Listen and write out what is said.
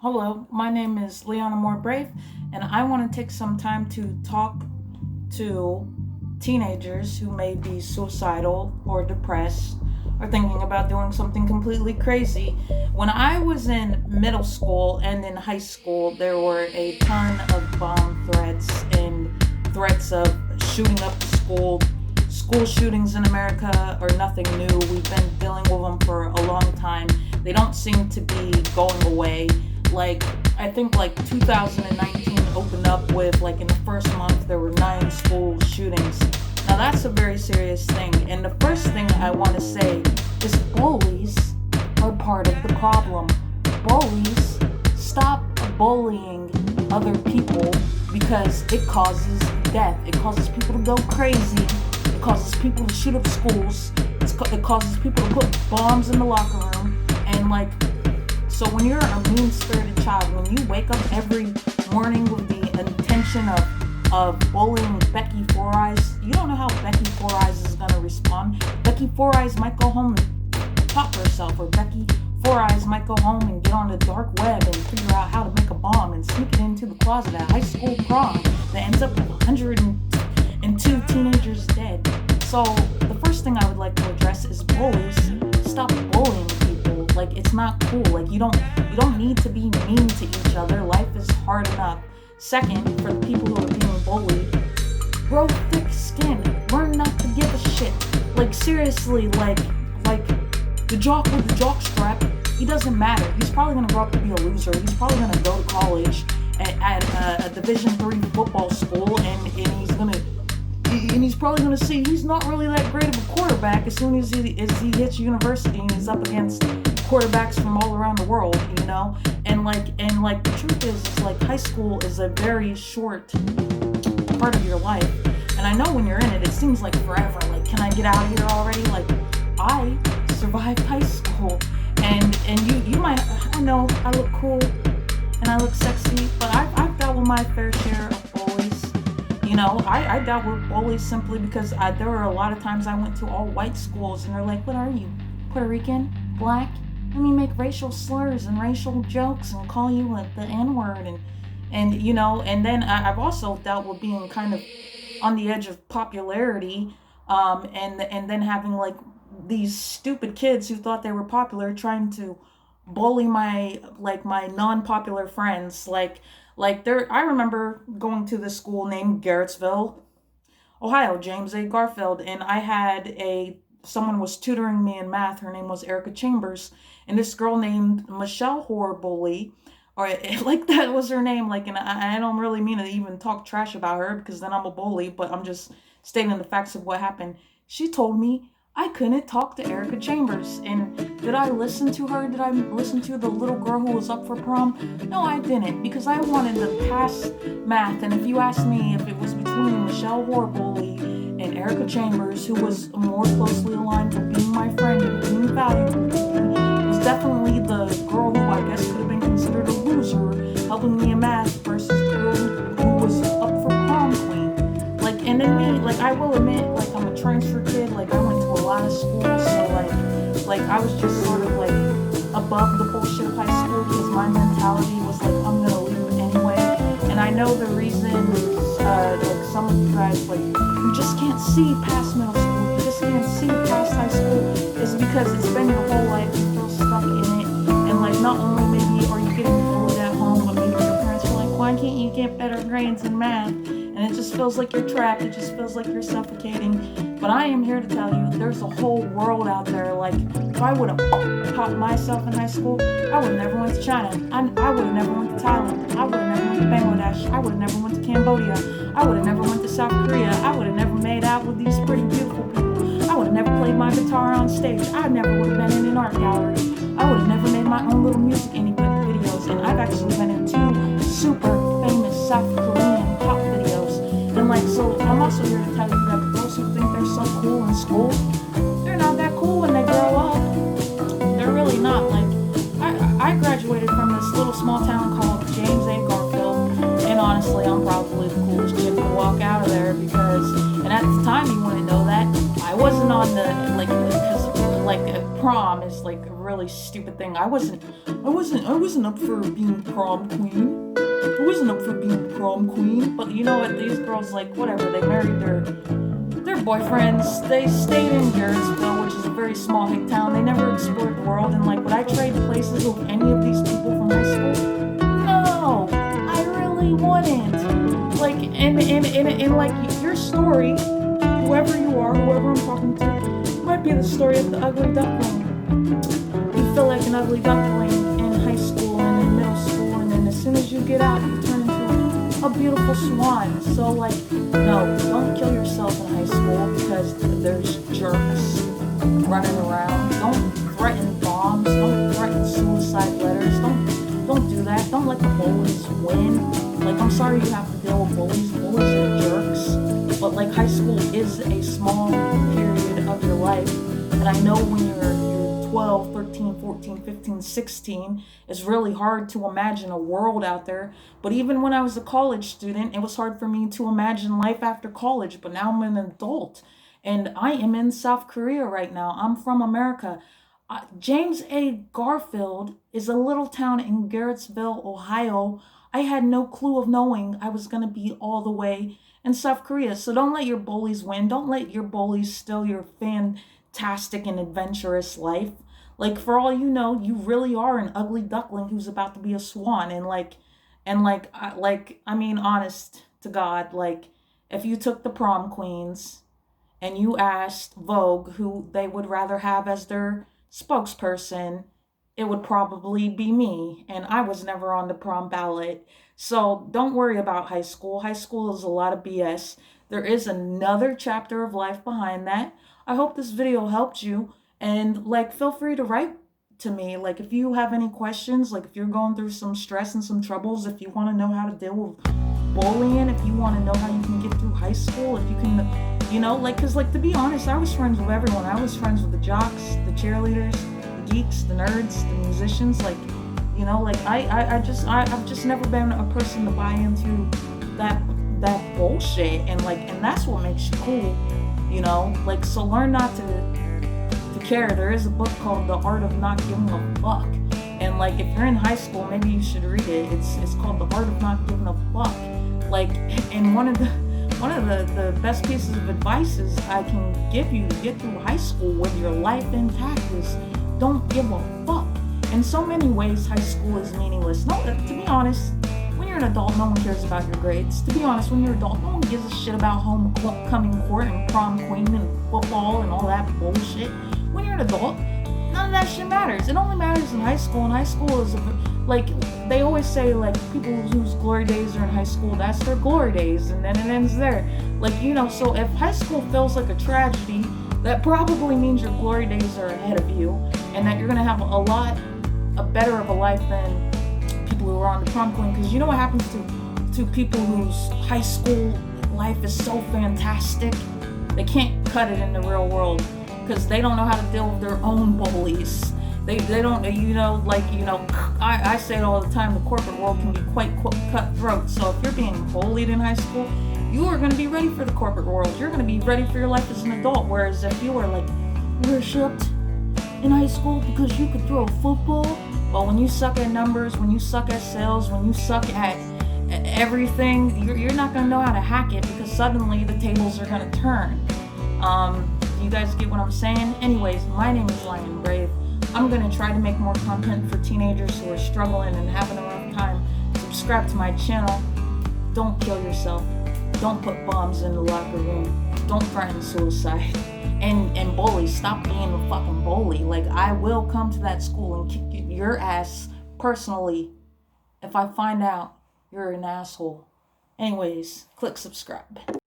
Hello, my name is Leona Moore Brave, and I want to take some time to talk to teenagers who may be suicidal or depressed or thinking about doing something completely crazy. When I was in middle school and in high school, there were a ton of bomb threats and threats of shooting up the school. School shootings in America are nothing new. We've been dealing with them for a long time. They don't seem to be going away. Like, I think like 2019 opened up with, like, in the first month there were 9 school shootings. Now that's a very serious thing, and the first thing I want to say is bullies are part of the problem. Bullies, stop bullying other people because it causes death. It causes people to go crazy. It causes people to shoot up schools. It causes people to put bombs in the locker room. And, like, so when you're a mean-spirited child, when you wake up every morning with the intention of bullying Becky Four Eyes, you don't know how Becky Four Eyes is going to respond. Becky Four Eyes might go home and pop herself, or Becky Four Eyes might go home and get on the dark web and figure out how to make a bomb and sneak it into the closet at high school prom that ends up with 102 teenagers dead. So the first thing I would like to address is bullies. Stop bullying people. Like, it's not cool. Like, you don't need to be mean to each other. Life is hard enough. Second, for the people who are being bullied, grow thick skin. Learn not to give a shit. Like, seriously, like the jock with the jock strap, he doesn't matter. He's probably gonna grow up to be a loser. He's probably gonna go to college at a Division III football school, and he's probably going to see he's not really that great of a quarterback as soon as he hits university and he's up against quarterbacks from all around the world, you know? And like the truth is like high school is a very short part of your life. And I know when you're in it, it seems like forever. Like, can I get out of here already? Like, I survived high school. And you might, I know I look cool and I look sexy, but I've dealt with my fair share of bullies. You know, I dealt with bullies simply because there were a lot of times I went to all white schools and they're like, what are you, Puerto Rican, black? Let me make racial slurs and racial jokes and call you like the N-word and you know, and then I've also dealt with being kind of on the edge of popularity, and then having like these stupid kids who thought they were popular trying to bully my non-popular friends. I remember going to this school named Garrettsville, Ohio, James A. Garfield, and I had someone was tutoring me in math. Her name was Erica Chambers, and this girl named Michelle Horribly, or like that was her name. Like, and I don't really mean to even talk trash about her because then I'm a bully, but I'm just stating the facts of what happened. She told me I couldn't talk to Erica Chambers. And did I listen to her? Did I listen to the little girl who was up for prom? No, I didn't, because I wanted to pass math. And if you ask me if it was between Michelle Horribly and Erica Chambers, who was more closely aligned with being my friend and being valuable to me, it was definitely the girl who I guess could have been considered a loser helping me in math versus the girl who was up for prom queen. Like, and then me, like, I will admit, like, I'm a transfer kid. Like, I went to a lot of schools, so like I was just sort of like above the bullshit of high school because my mentality was like, I'm gonna leave anyway. And I know the reason, like some of you guys, like, you just can't see past middle school, you just can't see past high school, is because it's been your whole life, you feel stuck in it. And like, not only maybe are you getting bullied at home, but maybe your parents are like, why can't you get better grades in math? And it just feels like you're trapped. It just feels like you're suffocating. But I am here to tell you, there's a whole world out there. Like, if I would have popped myself in high school, I would have never went to China. I would have never went to Thailand. I would have never went to Bangladesh. I would have never went to Cambodia. I would have never went to South Korea. I would have never made out with these pretty beautiful people. I would have never played my guitar on stage. I never would have been in an art gallery. I would have never made my own little music videos. And I've actually been in 2 super famous South Korean pop videos. And like, so I'm also here to tell you that those who think they're so cool in school, they're not that cool when they grow up. They're really not. Like, I graduated from this little small town called James A. Garfield, and honestly, I'm probably the coolest kid to walk out of there because, and at the time you wouldn't know that, I wasn't on the, like, because, like prom is like a really stupid thing. I wasn't up for being prom queen. I wasn't up for being prom queen. But you know what? These girls, like, whatever. They married their boyfriends. They stayed in Garrettsville, which is a very small hick town. They never explored the world. And like, would I trade places with any of these people from high school? No, I really wouldn't. Like, and like your story, whoever you are, whoever I'm talking to, might be the story of the ugly duckling. You feel like an ugly duckling in high school and in middle school, and then as soon as you get out, you turn into a beautiful swan. So like, no, don't kill yourself in high school because there's jerks running around. Don't threaten bombs. Don't threaten suicide letters. Don't do that. Don't let the bullies win. Like, I'm sorry you have to deal with bullies. Bullies are jerks. But like, high school is a small period of your life. And I know when you're 12, 13, 14, 15, 16, it's really hard to imagine a world out there. But even when I was a college student, it was hard for me to imagine life after college. But now I'm an adult. And I am in South Korea right now. I'm from America. James A. Garfield is a little town in Garrettsville, Ohio. I had no clue of knowing I was going to be all the way in South Korea. So don't let your bullies win. Don't let your bullies steal your fantastic and adventurous life. Like, for all you know, you really are an ugly duckling who's about to be a swan. I mean, honest to God, like, if you took the prom queens and you asked Vogue who they would rather have as their spokesperson, it would probably be me, and I was never on the prom ballot. So don't worry about high school. High school is a lot of BS. There is another chapter of life behind that. I hope this video helped you, and like, feel free to write to me. Like, if you have any questions, like if you're going through some stress and some troubles, if you want to know how to deal with bullying, if you want to know how you can get through high school, if you can, you know, like, because like, to be honest, I was friends with everyone. I was friends with the jocks, the cheerleaders, the geeks, the nerds, the musicians. Like, you know, like, I've just never been a person to buy into that bullshit. And like, and that's what makes you cool, you know. Like, so learn not to care. There is a book called The Art of Not Giving a Fuck. And like, if you're in high school, maybe you should read it. It's called The Art of Not Giving a Fuck. Like, and one of the best pieces of advice is I can give you to get through high school with your life intact is don't give a fuck. In so many ways, high school is meaningless. No, to be honest, when you're an adult, no one cares about your grades. To be honest, when you're an adult, no one gives a shit about homecoming court and prom queen and football and all that bullshit. When you're an adult, none of that shit matters. It only matters in high school, and high school is, like, they always say, like, people whose glory days are in high school, that's their glory days, and then it ends there. Like, you know, so if high school feels like a tragedy, that probably means your glory days are ahead of you, and that you're going to have a better of a life than people who are on the prom queen. Because you know what happens to people whose high school life is so fantastic? They can't cut it in the real world because they don't know how to deal with their own bullies. They don't, you know, like, you know, I say it all the time, the corporate world can be quite cutthroat. So if you're being bullied in high school, you are going to be ready for the corporate world. You're going to be ready for your life as an adult. Whereas if you were like worshipped in high school because you could throw a football, well, when you suck at numbers, when you suck at sales, when you suck at everything, you're not going to know how to hack it because suddenly the tables are going to turn. You guys get what I'm saying? Anyways, my name is Lion Brave. I'm going to try to make more content for teenagers who are struggling and having a rough time. Subscribe to my channel. Don't kill yourself. Don't put bombs in the locker room. Don't threaten suicide. And bullies, stop being a fucking bully. Like, I will come to that school and kick your ass personally if I find out you're an asshole. Anyways, click subscribe.